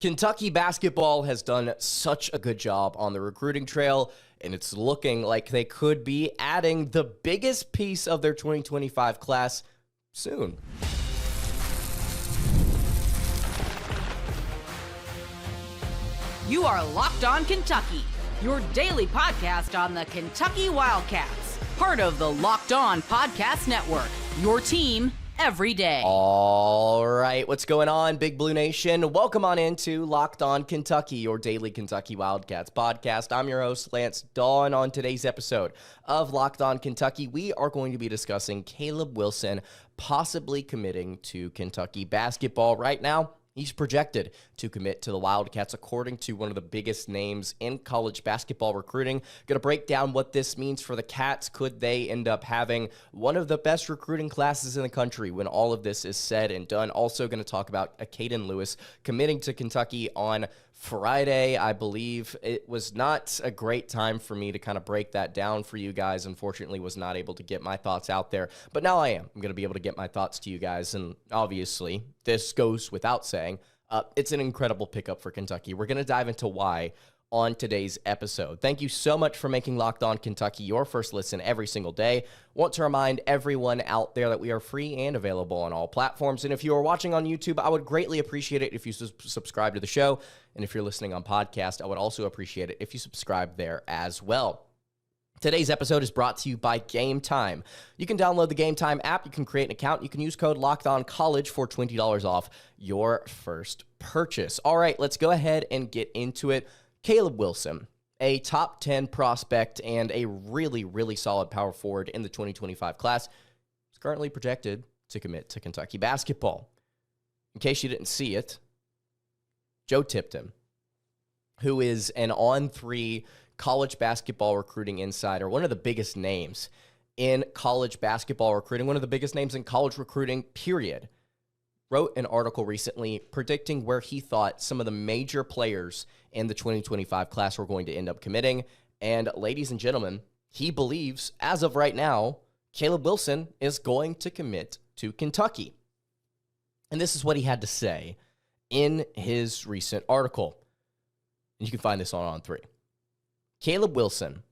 Kentucky basketball has done such a good job on the recruiting trail, and it's looking like they could be adding the biggest piece of their 2025 class soon. You are Locked On Kentucky, your daily podcast on the Kentucky Wildcats, part of the Locked On Podcast Network, your team every day. All right, what's going on, Big Blue Nation? Welcome on into Locked On Kentucky, your daily Kentucky Wildcats podcast. I'm your host, Lance Dawe, and on today's episode of Locked On Kentucky, we are going to be discussing Caleb Wilson possibly committing to Kentucky basketball. Right now, he's projected to commit to the Wildcats, according to one of the biggest names in college basketball recruiting. Going to break down what this means for the Cats. Could they end up having one of the best recruiting classes in the country when all of this is said and done? Also going to talk about Acaden Lewis committing to Kentucky on Friday. I believe it was not a great time for me to kind of break that down for you guys. Unfortunately, was not able to get my thoughts out there, but now I am. I'm going to be able to get my thoughts to you guys, and obviously, this goes without saying. It's an incredible pickup for Kentucky. We're going to dive into why on today's episode. Thank you so much for making Locked On Kentucky your first listen every single day. Want to remind everyone out there that we are free and available on all platforms. And if you are watching on YouTube, I would greatly appreciate it if you subscribe to the show. And if you're listening on podcast, I would also appreciate it if you subscribe there as well. Today's episode is brought to you by Game Time. You can download the Game Time app, you can create an account, you can use code LOCKEDONCollege for $20 off your first purchase. All right, let's go ahead and get into it. Caleb Wilson, a top 10 prospect and a really, really solid power forward in the 2025 class, is currently projected to commit to Kentucky basketball. In case you didn't see it, Joe Tipton, who is an on-3 college basketball recruiting insider, one of the biggest names in college basketball recruiting, one of the biggest names in college recruiting, period, wrote an article recently predicting where he thought some of the major players in the 2025 class were going to end up committing. And ladies and gentlemen, he believes, as of right now, Caleb Wilson is going to commit to Kentucky. And this is what he had to say in his recent article. And you can find this on On3. Caleb Wilson,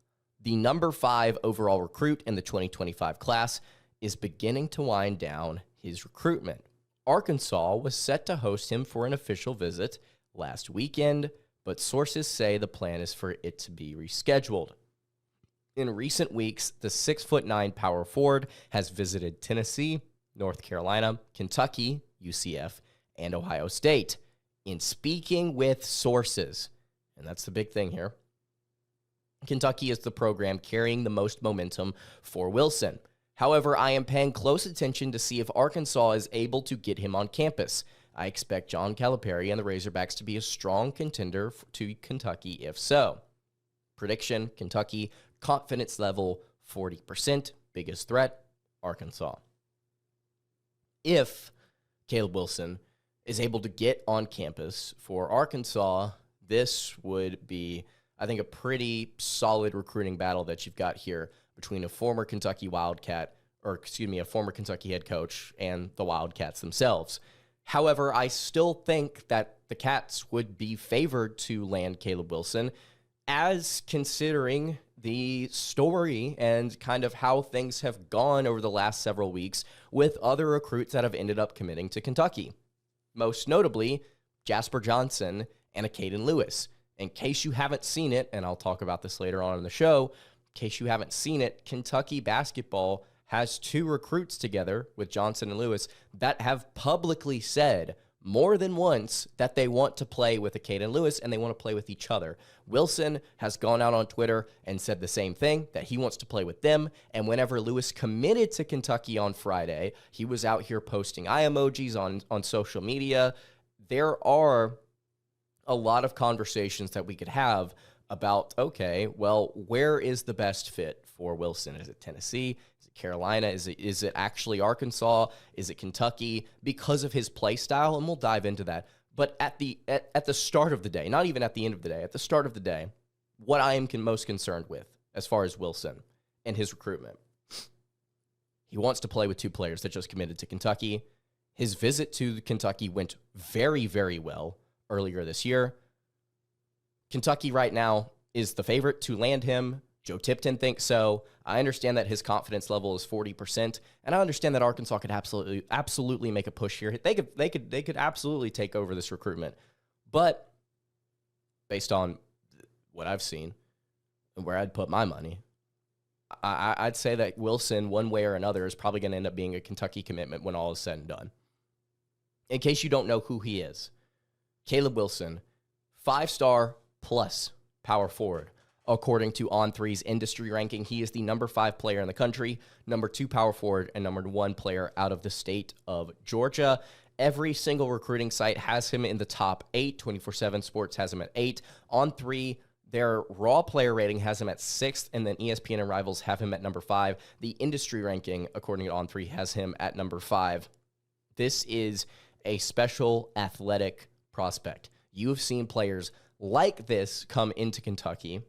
the number 5 overall recruit in the 2025 class, is beginning to wind down his recruitment. Arkansas was set to host him for an official visit last weekend, but sources say the plan is for it to be rescheduled. In recent weeks, the 6'9" power forward has visited Tennessee, North Carolina, Kentucky, UCF, and Ohio State. In speaking with sources, and that's the big thing here, Kentucky is the program carrying the most momentum for Wilson. However, I am paying close attention to see if Arkansas is able to get him on campus. I expect John Calipari and the Razorbacks to be a strong contender to Kentucky if so. Prediction, Kentucky, confidence level 40%, biggest threat, Arkansas. If Caleb Wilson is able to get on campus for Arkansas, this would be, I think, a pretty solid recruiting battle that you've got here between a former Kentucky Wildcat, a former Kentucky head coach and the Wildcats themselves. However, I still think that the Cats would be favored to land Caleb Wilson, as considering the story and kind of how things have gone over the last several weeks with other recruits that have ended up committing to Kentucky. Most notably, Jasper Johnson and Acaden Lewis. In case you haven't seen it, and I'll talk about this later on in the show, in case you haven't seen it, Kentucky basketball has 2 recruits together with Johnson and Lewis that have publicly said more than once that they want to play with Acaden Lewis and they want to play with each other. Wilson has gone out on Twitter and said the same thing, that he wants to play with them. And whenever Lewis committed to Kentucky on Friday, he was out here posting eye emojis on social media. There are a lot of conversations that we could have about, okay, well, where is the best fit for Wilson? Is it Tennessee? Is it Carolina? Is it actually Arkansas? Is it Kentucky? Because of his play style, and we'll dive into that. But at the start of the day, not even at the end of the day, at the start of the day, what I am most concerned with as far as Wilson and his recruitment, he wants to play with 2 players that just committed to Kentucky. His visit to Kentucky went very, very well. earlier this year. Kentucky right now is the favorite to land him. Joe Tipton thinks so. I understand that his confidence level is 40%, and I understand that Arkansas could absolutely make a push here. They could absolutely take over this recruitment. But based on what I've seen and where I'd put my money, I'd say that Wilson, one way or another, is probably going to end up being a Kentucky commitment when all is said and done. In case you don't know who he is, Caleb Wilson, 5-star plus power forward. According to On3's industry ranking, he is the number 5 player in the country, number 2 power forward, and number 1 player out of the state of Georgia. Every single recruiting site has him in the top 8. 24/7 Sports has him at 8. On3, their raw player rating has him at 6th, and then ESPN and Rivals have him at number 5. The industry ranking, according to On3, has him at number 5. This is a special athletic prospect. You have seen players like this come into Kentucky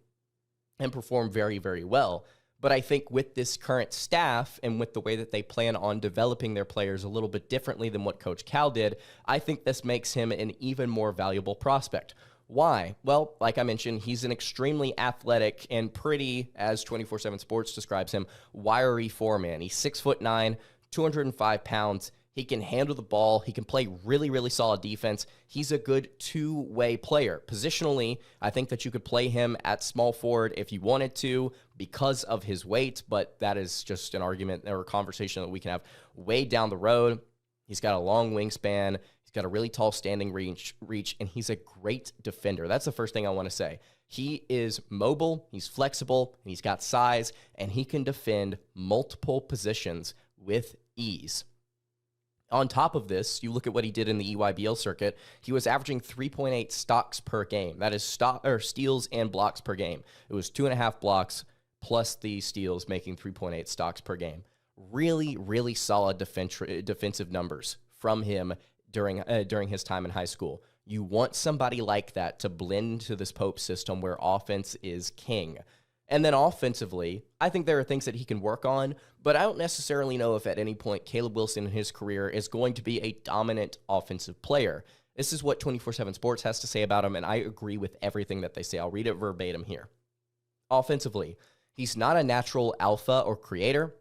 and perform very, very well. But I think with this current staff and with the way that they plan on developing their players a little bit differently than what Coach Cal did, I think this makes him an even more valuable prospect. Why? Well, like I mentioned, he's an extremely athletic and pretty, as 24/7 Sports describes him, wiry foreman. He's 6'9", 205 pounds. He can handle the ball. He can play really, really solid defense. He's a good two-way player. Positionally, I think that you could play him at small forward if you wanted to because of his weight, but that is just an argument or a conversation that we can have way down the road. He's got a long wingspan. He's got a really tall standing reach, and he's a great defender. That's the first thing I want to say. He is mobile, he's flexible, and he's got size, and he can defend multiple positions with ease. On top of this, you look at what he did in the EYBL circuit. He was averaging 3.8 stocks per game. That is steals and blocks per game. It was 2.5 blocks plus the steals, making 3.8 stocks per game. Really, really solid defensive numbers from him during his time in high school. You want somebody like that to blend into this Pope system where offense is king. And then offensively, I think there are things that he can work on, but I don't necessarily know if at any point Caleb Wilson in his career is going to be a dominant offensive player. This is what 24/7 Sports has to say about him, and I agree with everything that they say. I'll read it verbatim here. Offensively, he's not a natural alpha or creator,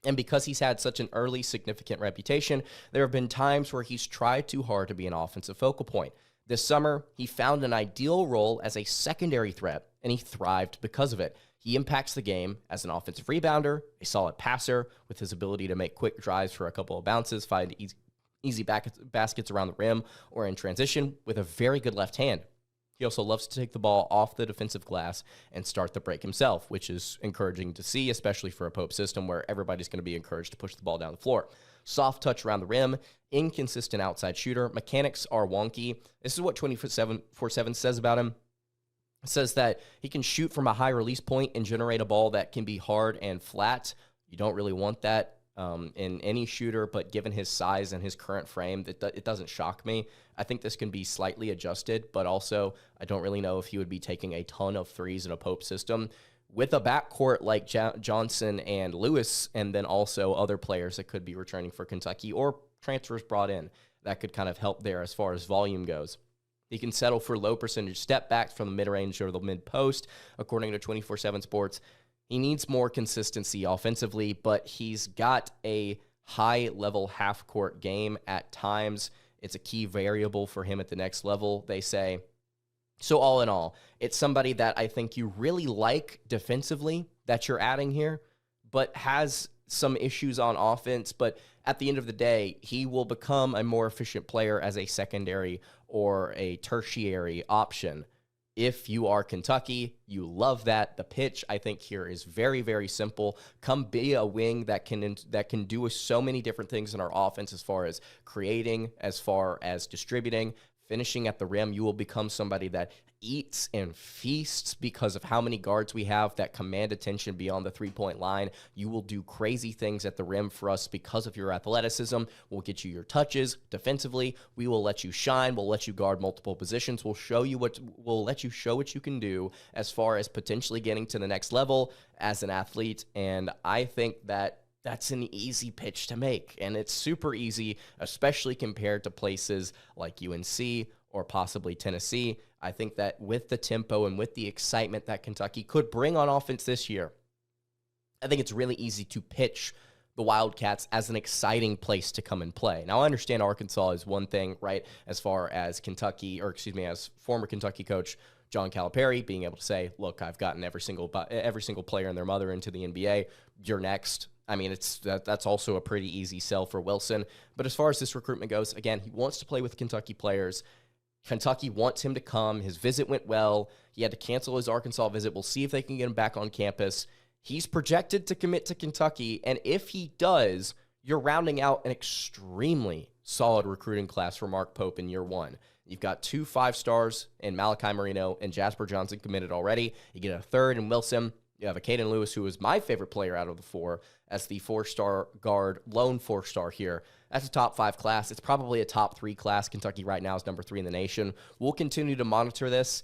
and because he's had such an early significant reputation, there have been times where he's tried too hard to be an offensive focal point. This summer, he found an ideal role as a secondary threat, and he thrived because of it. He impacts the game as an offensive rebounder, a solid passer with his ability to make quick drives for a couple of bounces, find easy baskets around the rim or in transition with a very good left hand. He also loves to take the ball off the defensive glass and start the break himself, which is encouraging to see, especially for a Pope system where everybody's going to be encouraged to push the ball down the floor. Soft touch around the rim, inconsistent outside shooter. Mechanics are wonky. This is what 24/7 says about him. It says that he can shoot from a high release point and generate a ball that can be hard and flat. You don't really want that in any shooter, but given his size and his current frame, it doesn't shock me. I think this can be slightly adjusted, but also I don't really know if he would be taking a ton of threes in a Pope system. With a backcourt like Johnson and Lewis, and then also other players that could be returning for Kentucky or transfers brought in, that could kind of help there as far as volume goes. He can settle for low percentage step backs from the mid-range or the mid-post, according to 24/7 Sports. He needs more consistency offensively, but he's got a high-level half-court game at times. It's a key variable for him at the next level, they say. So all in all, it's somebody that I think you really like defensively that you're adding here, but has some issues on offense. But at the end of the day, he will become a more efficient player as a secondary or a tertiary option. If you are Kentucky, you love that. The pitch, I think, here is very, very simple. Come be a wing that can do so many different things in our offense as far as creating, as far as distributing, finishing at the rim. You will become somebody that eats and feasts because of how many guards we have that command attention beyond the three-point line. You will do crazy things at the rim for us because of your athleticism. We'll get you your touches defensively. We will let you shine. We'll let you guard multiple positions. We'll let you show what you can do as far as potentially getting to the next level as an athlete. And I think that that's an easy pitch to make, and it's super easy, especially compared to places like UNC or possibly Tennessee. I think that with the tempo and with the excitement that Kentucky could bring on offense this year, I think it's really easy to pitch the Wildcats as an exciting place to come and play. Now, I understand Arkansas is one thing, right, as far as as former Kentucky coach John Calipari being able to say, look, I've gotten every single player and their mother into the NBA. You're next. I mean, that's also a pretty easy sell for Wilson. But as far as this recruitment goes, again, he wants to play with Kentucky players. Kentucky wants him to come. His visit went well. He had to cancel his Arkansas visit. We'll see if they can get him back on campus. He's projected to commit to Kentucky, and if he does, you're rounding out an extremely solid recruiting class for Mark Pope in year one. You've got 2 5-stars in Malachi Marino and Jasper Johnson committed already. You get a third in Wilson. You have Acaden Lewis, who is my favorite player out of the 4, as the 4-star guard, lone 4-star here. That's a top 5 class. It's probably a top 3 class. Kentucky right now is number 3 in the nation. We'll continue to monitor this.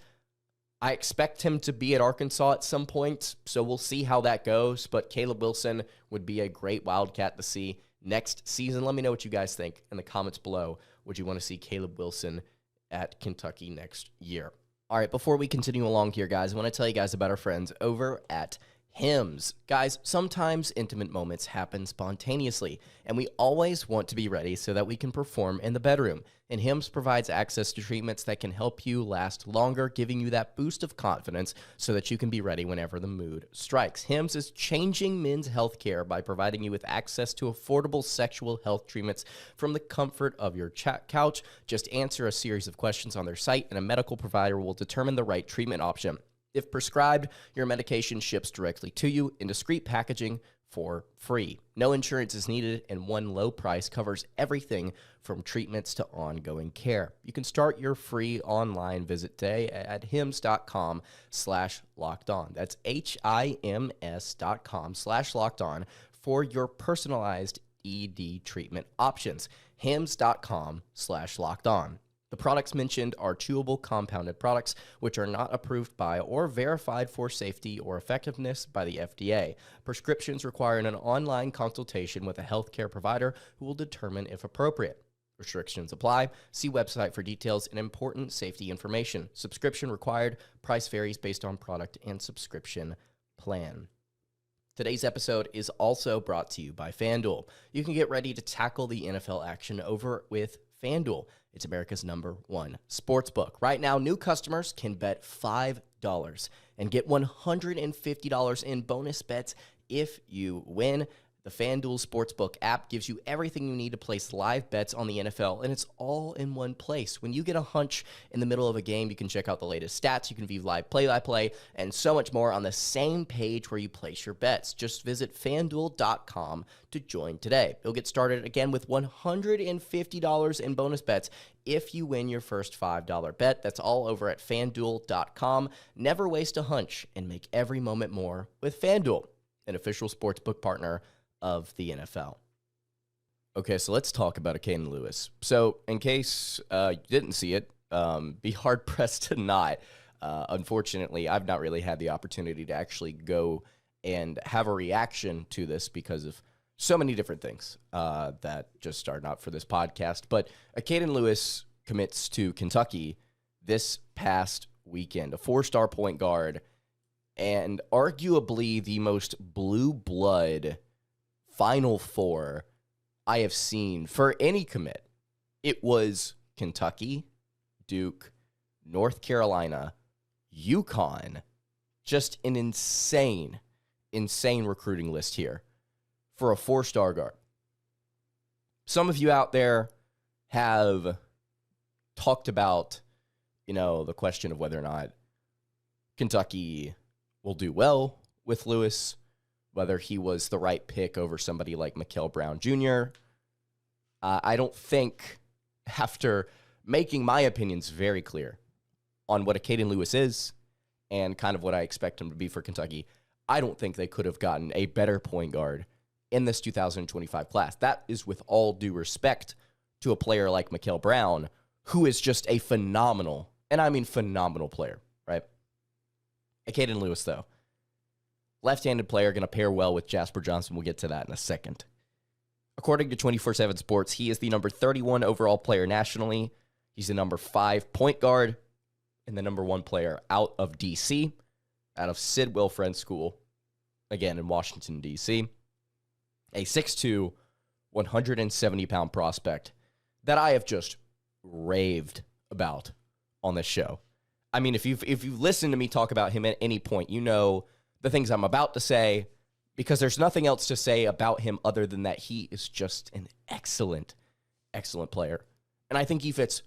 I expect him to be at Arkansas at some point, so we'll see how that goes. But Caleb Wilson would be a great Wildcat to see next season. Let me know what you guys think in the comments below. Would you want to see Caleb Wilson at Kentucky next year? All right, before we continue along here, guys, I want to tell you guys about our friends over at Hims. Guys, sometimes intimate moments happen spontaneously, and we always want to be ready so that we can perform in the bedroom. And Hims provides access to treatments that can help you last longer, giving you that boost of confidence so that you can be ready whenever the mood strikes. Hims is changing men's health care by providing you with access to affordable sexual health treatments from the comfort of your couch. Just answer a series of questions on their site, and a medical provider will determine the right treatment option. If prescribed, your medication ships directly to you in discreet packaging for free. No insurance is needed, and one low price covers everything from treatments to ongoing care. You can start your free online visit today at hims.com/lockedon. That's HIMS.com/lockedon for your personalized ED treatment options. hims.com/lockedon. The products mentioned are chewable compounded products which are not approved by or verified for safety or effectiveness by the FDA. Prescriptions require an online consultation with a healthcare provider who will determine if appropriate. Restrictions apply. See website for details and important safety information. Subscription required. Price varies based on product and subscription plan. Today's episode is also brought to you by FanDuel. You can get ready to tackle the NFL action over with FanDuel. It's America's #1 sportsbook. Right now, new customers can bet $5 and get $150 in bonus bets if you win. The FanDuel Sportsbook app gives you everything you need to place live bets on the NFL, and it's all in one place. When you get a hunch in the middle of a game, you can check out the latest stats, you can view live play-by-play, and so much more on the same page where you place your bets. Just visit FanDuel.com to join today. You'll get started again with $150 in bonus bets if you win your first $5 bet. That's all over at FanDuel.com. Never waste a hunch and make every moment more with FanDuel, an official sportsbook partner of the NFL. Okay, so let's talk about Acaden Lewis. So in case you didn't see it, be hard-pressed to not. Unfortunately, I've not really had the opportunity to actually go and have a reaction to this because of so many different things that just are not for this podcast. But Acaden Lewis commits to Kentucky this past weekend, a 4-star point guard, and arguably the most blue blood Final Four I have seen for any commit. It was Kentucky, Duke, North Carolina, UConn. Just an insane recruiting list here for a 4-star guard. Some of you out there have talked about, the question of whether or not Kentucky will do well with Lewis, whether he was the right pick over somebody like Mikel Brown Jr. I don't think, after making my opinions very clear on what Acaden Lewis is and kind of what I expect him to be for Kentucky, I don't think they could have gotten a better point guard in this 2025 class. That is with all due respect to a player like Mikel Brown, who is just a phenomenal, and I mean phenomenal player, right? Acaden Lewis, though, left-handed player, going to pair well with Jasper Johnson. We'll get to that in a second. According to 24/7 Sports, he is the number 31 overall player nationally. He's the number 5 point guard and the number 1 player out of D.C., out of Sid Wilfred School, again in Washington, D.C. A 6'2", 170-pound prospect that I have just raved about on this show. I mean, if you've listened to me talk about him at any point, you know the things I'm about to say, because there's nothing else to say about him other than that he is just an excellent, excellent player. And I think he fits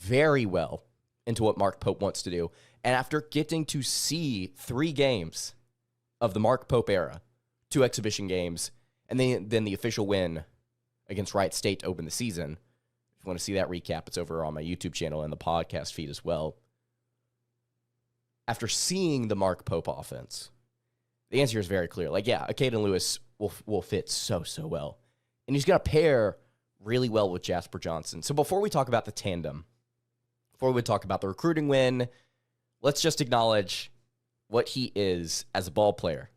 very well into what Mark Pope wants to do. And after getting to see 3 games of the Mark Pope era, 2 exhibition games, and then the official win against Wright State to open the season, if you want to see that recap, it's over on my YouTube channel and the podcast feed as well. After seeing the Mark Pope offense, the answer is very clear. Like, yeah, Acaden Lewis will fit so well. And he's going to pair really well with Jasper Johnson. So before we talk about the tandem, before we talk about the recruiting win, let's just acknowledge what he is as a ball player.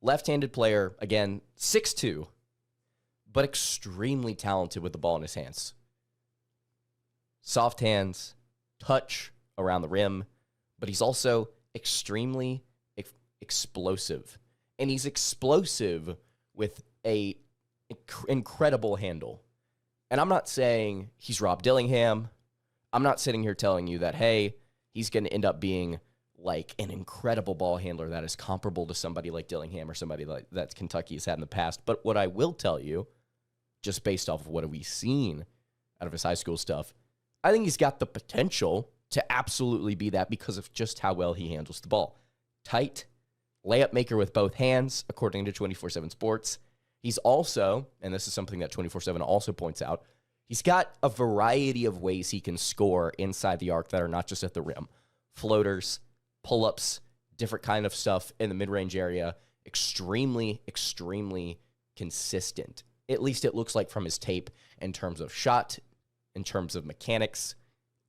Left-handed player, again, 6'2", but extremely talented with the ball in his hands. Soft hands, touch around the rim, but he's also extremely explosive. And he's explosive with a incredible handle. And I'm not saying he's Rob Dillingham. I'm not sitting here telling you that, hey, he's going to end up being like an incredible ball handler that is comparable to somebody like Dillingham or somebody like that Kentucky has had in the past. But what I will tell you, just based off of what we've seen out of his high school stuff, I think he's got the potential to absolutely be that because of just how well he handles the ball. Tight, layup maker with both hands, according to 24/7 Sports. He's also, and this is something that 24/7 also points out, he's got a variety of ways he can score inside the arc that are not just at the rim. Floaters, pull-ups, different kind of stuff in the mid-range area. Extremely, extremely consistent. At least it looks like from his tape in terms of shot, in terms of mechanics.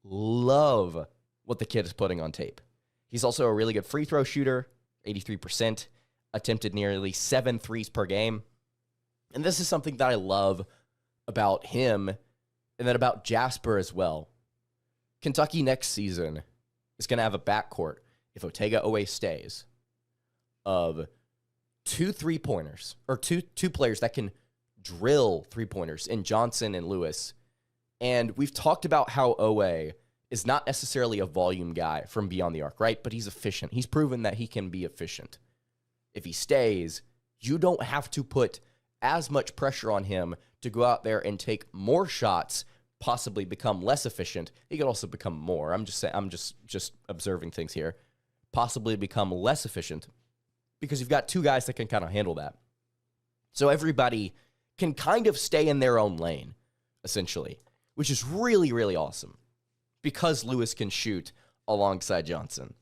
Love what the kid is putting on tape. He's also a really good free throw shooter, 83%, attempted nearly 7 threes per game. And this is something that I love about him and then about Jasper as well. Kentucky next season is going to have a backcourt, if Otega Owe stays, of 2 3-pointers, or two players that can drill 3-pointers in Johnson and Lewis. And we've talked about how Owe is not necessarily a volume guy from beyond the arc, right? But he's efficient. He's proven that he can be efficient. If he stays, you don't have to put as much pressure on him to go out there and take more shots, possibly become less efficient. He could also become more. I'm just saying, I'm just observing things here. Possibly become less efficient because you've got 2 guys that can kind of handle that. So everybody can kind of stay in their own lane, essentially, which is really, really awesome because Lewis can shoot alongside Johnson.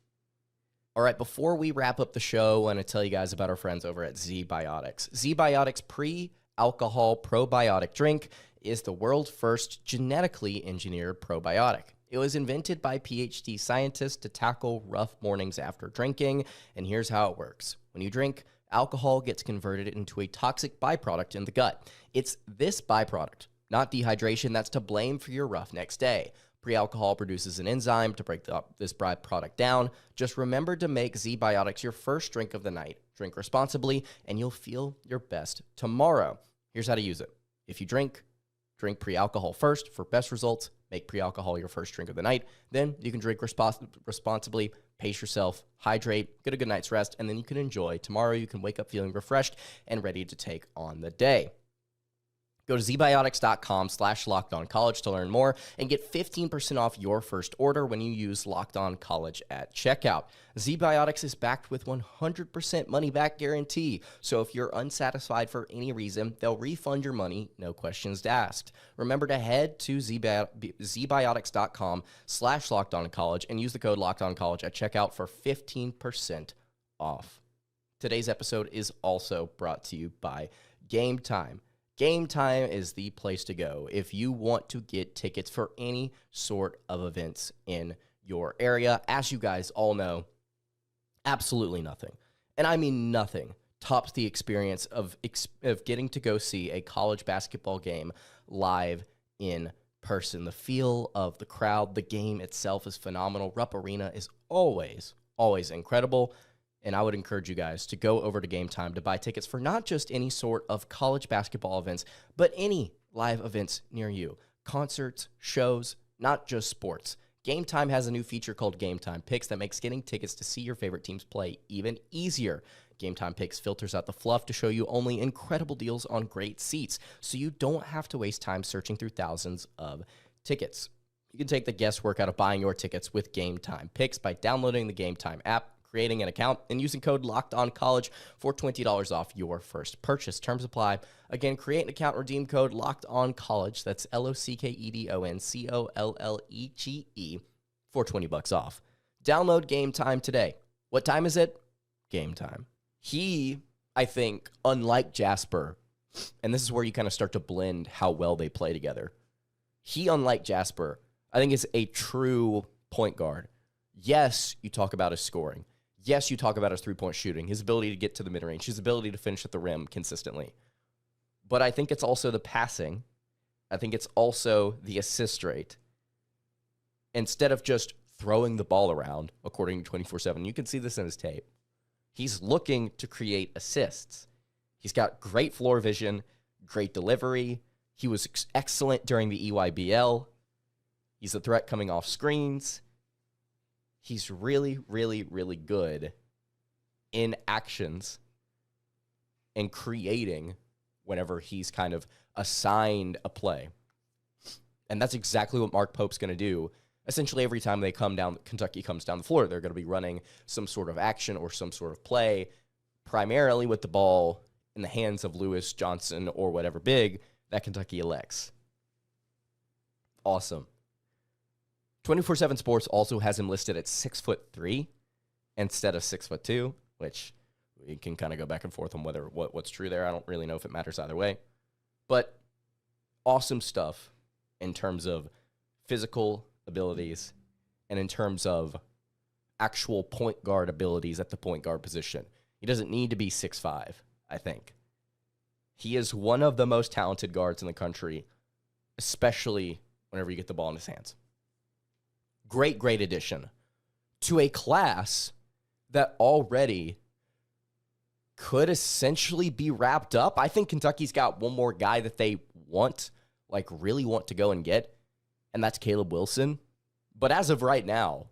All right, before we wrap up the show, I want to tell you guys about our friends over at ZBiotics. ZBiotics pre-alcohol probiotic drink is the world's first genetically engineered probiotic. It was invented by PhD scientists to tackle rough mornings after drinking, and here's how it works. When you drink, alcohol gets converted into a toxic byproduct in the gut. It's this byproduct, not dehydration, that's to blame for your rough next day. Pre-alcohol produces an enzyme to break this byproduct down. Just remember to make ZBiotics your first drink of the night. Drink responsibly, and you'll feel your best tomorrow. Here's how to use it. If you drink pre-alcohol first for best results. Make pre-alcohol your first drink of the night. Then you can drink responsibly, pace yourself, hydrate, get a good night's rest, and then you can enjoy. Tomorrow you can wake up feeling refreshed and ready to take on the day. Go to zbiotics.com/lockedoncollege to learn more and get 15% off your first order when you use Locked On College at checkout. ZBiotics is backed with 100% money-back guarantee, so if you're unsatisfied for any reason, they'll refund your money, no questions asked. Remember to head to zbiotics.com/lockedoncollege and use the code LockedOnCollege at checkout for 15% off. Today's episode is also brought to you by Game Time. Game Time is the place to go if you want to get tickets for any sort of events in your area. As you guys all know, absolutely nothing, and I mean nothing, tops the experience of getting to go see a college basketball game live in person. The feel of the crowd, the game itself is phenomenal. Rupp Arena is always, always incredible. And I would encourage you guys to go over to Game Time to buy tickets for not just any sort of college basketball events, but any live events near you. Concerts, shows, not just sports. Game Time has a new feature called Game Time Picks that makes getting tickets to see your favorite teams play even easier. Game Time Picks filters out the fluff to show you only incredible deals on great seats, so you don't have to waste time searching through thousands of tickets. You can take the guesswork out of buying your tickets with Game Time Picks by downloading the Game Time app, creating an account, and using code LOCKEDONCollege for $20 off your first purchase. Terms apply. Again, create an account, redeem code LOCKEDONCollege. That's LOCKEDONCOLLEGE for $20 off. Download Game Time today. What time is it? Game time. He, I think, unlike Jasper, and this is where you kind of start to blend how well they play together. He, unlike Jasper, I think is a true point guard. Yes, you talk about his scoring. Yes, you talk about his three-point shooting, his ability to get to the mid-range, his ability to finish at the rim consistently. But I think it's also the passing. I think it's also the assist rate. Instead of just throwing the ball around, according to 24/7, you can see this in his tape. He's looking to create assists. He's got great floor vision, great delivery. He was excellent during the EYBL. He's a threat coming off screens. He's really, really, really good in actions and creating whenever he's kind of assigned a play. And that's exactly what Mark Pope's going to do. Essentially, every time they come down, Kentucky comes down the floor, they're going to be running some sort of action or some sort of play, primarily with the ball in the hands of Lewis, Johnson, or whatever big that Kentucky elects. Awesome. 24/7 Sports also has him listed at 6'3" instead of 6'2", which we can kind of go back and forth on what's true there. I don't really know if it matters either way. But awesome stuff in terms of physical abilities and in terms of actual point guard abilities at the point guard position. He doesn't need to be 6'5", I think. He is one of the most talented guards in the country, especially whenever you get the ball in his hands. Great, great addition to a class that already could essentially be wrapped up. I think Kentucky's got one more guy that they really want to go and get, and that's Caleb Wilson. But as of right now,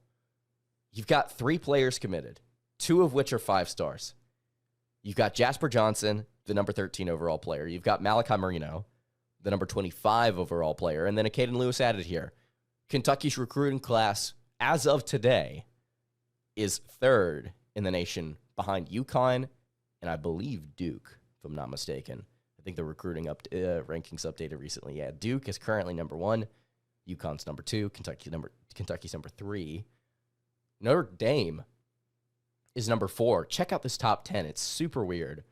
you've got 3 players committed, 2 of which are 5 stars. You've got Jasper Johnson, the number 13 overall player. You've got Malachi Marino, the number 25 overall player, and then Acaden Lewis added here. Kentucky's recruiting class, as of today, is 3rd in the nation behind UConn and I believe Duke, if I'm not mistaken. I think the recruiting rankings updated recently. Yeah, Duke is currently number 1. UConn's number 2. Kentucky's number 3. Notre Dame is number 4. Check out this top 10. It's super weird.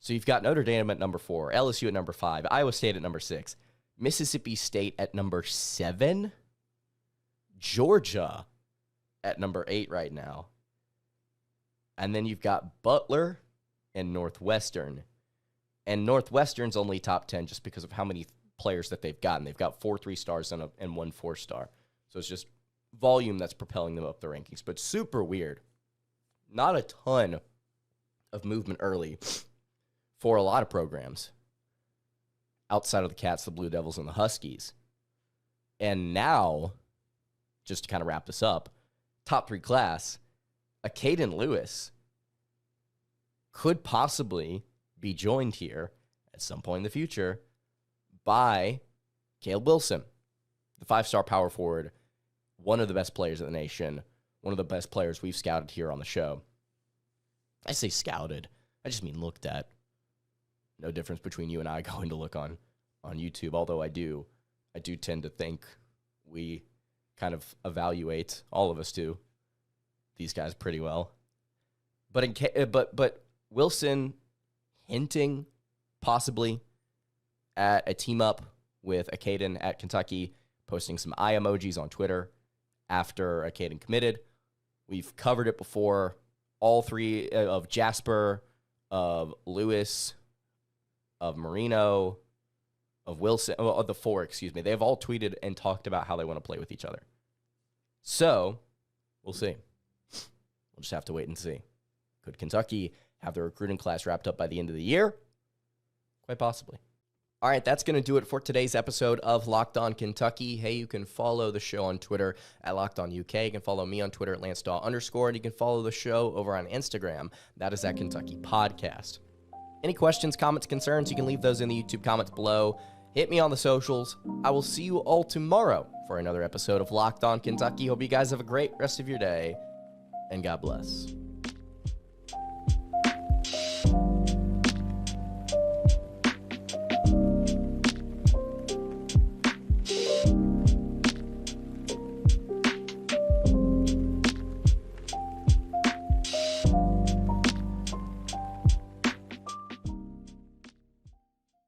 So you've got Notre Dame at number 4, LSU at number 5, Iowa State at number 6, Mississippi State at number 7, Georgia at number 8 right now. And then you've got Butler and Northwestern. And Northwestern's only top 10 just because of how many players that they've gotten. They've got 4 3-stars and 1 4-star. So it's just volume that's propelling them up the rankings. But super weird. Not a ton of movement early for a lot of programs outside of the Cats, the Blue Devils, and the Huskies. And now, just to kind of wrap this up, top 3 class, Acaden Lewis could possibly be joined here at some point in the future by Caleb Wilson, the 5-star power forward, one of the best players in the nation, one of the best players we've scouted here on the show. I say scouted. I just mean looked at. No difference between you and I going to look on YouTube, although I do tend to think we kind of evaluate, all of us do, these guys pretty well. But Wilson hinting possibly at a team up with Acaden at Kentucky, posting some eye emojis on Twitter after Acaden committed. We've covered it before. All 3 of Jasper, of Lewis, of Marino, of Wilson, of the four, excuse me, they've all tweeted and talked about how they want to play with each other. So, we'll see. We'll just have to wait and see. Could Kentucky have their recruiting class wrapped up by the end of the year? Quite possibly. All right, that's going to do it for today's episode of Locked On Kentucky. Hey, you can follow the show on Twitter at Locked On UK. You can follow me on Twitter at LanceDawe_, and you can follow the show over on Instagram. That is at Kentucky Podcast. Any questions, comments, concerns, you can leave those in the YouTube comments below. Hit me on the socials. I will see you all tomorrow for another episode of Locked On Kentucky. Hope you guys have a great rest of your day, and God bless.